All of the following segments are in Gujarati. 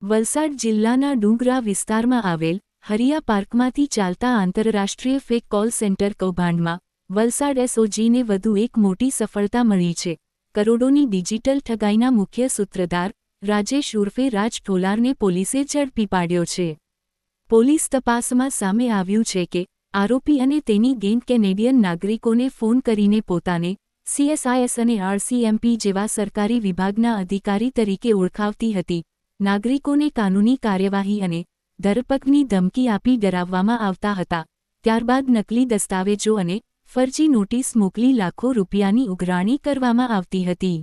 વલસાડ જિલ્લાના ડુંગરા વિસ્તારમાં આવેલ હરિયા પાર્કમાંથી ચાલતા આંતરરાષ્ટ્રીય ફેક કોલ સેન્ટર કૌભાંડમાં વલસાડ એસઓજીને વધુ એક મોટી સફળતા મળી છે. કરોડોની ડિજિટલ ઠગાઈના મુખ્ય સૂત્રધાર રાજેશ ઉર્ફે રાજ ઠોલારને પોલીસે ઝડપી પાડ્યો છે. પોલીસ તપાસમાં સામે આવ્યું છે કે આરોપી અને તેની ગેંગ કેનેડિયન નાગરિકોને ફોન કરીને પોતાને સીએસઆઈએસ અને આરસીએમપી જેવા સરકારી વિભાગના અધિકારી તરીકે ઓળખાવતી હતી. નાગરિકોને કાનૂની કાર્યવાહી અને ધરપકડની ધમકી આપી ડરાવવામાં આવતા હતા. ત્યારબાદ નકલી દસ્તાવેજો અને ફરજી નોટિસ મોકલી લાખો રૂપિયાની ઉઘરાણી કરવામાં આવતી હતી.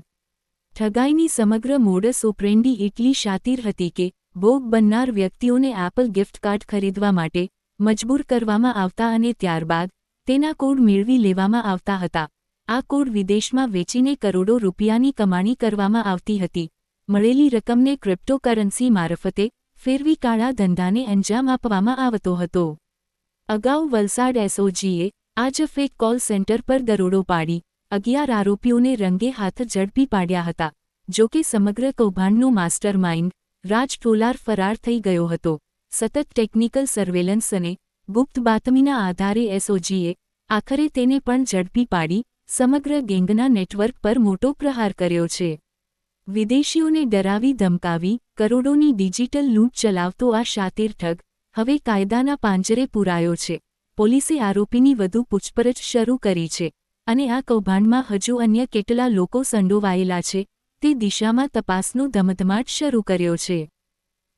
ઠગાઈની સમગ્ર મોડસ ઓપરેન્ડી એટલી શાતિર હતી કે ભોગ બનનાર વ્યક્તિઓને એપલ ગિફ્ટ કાર્ડ ખરીદવા માટે મજબૂર કરવામાં આવતા અને ત્યારબાદ તેના કોડ મેળવી લેવામાં આવતા હતા. આ કોડ વિદેશમાં વેચીને કરોડો રૂપિયાની કમાણી કરવામાં આવતી હતી. મળેલી રકમને ક્રિપ્ટોકરન્સી મારફતે ફેરવી કાળા ધંધાને અંજામ આપવામાં આવતો હતો. અગાઉ વલસાડ એસઓજીએ આ જ ફેક કોલ સેન્ટર પર દરોડો પાડી 11 આરોપીઓને રંગે હાથ ઝડપી પાડ્યા હતા. જો કે સમગ્ર કૌભાંડનો માસ્ટર માઇન્ડ રાજ ઠોલાર ફરાર થઈ ગયો હતો. સતત ટેકનિકલ સર્વેલન્સ અને ગુપ્ત બાતમીના આધારે એસઓજીએ આખરે તેને પણ ઝડપી પાડી સમગ્ર ગેંગના નેટવર્ક પર મોટો પ્રહાર કર્યો છે. વિદેશીઓને ડરાવી ધમકાવી કરોડોની ડિજિટલ લૂંટ ચલાવતો આ શાતિર ઠગ હવે કાયદાના પાંજરે પૂરાયો છે. પોલીસે આરોપીની વધુ પૂછપરછ શરૂ કરી છે અને આ કૌભાંડમાં હજુ અન્ય કેટલા લોકો સંડોવાયેલા છે તે દિશામાં તપાસનો ધમધમાટ શરૂ કર્યો છે.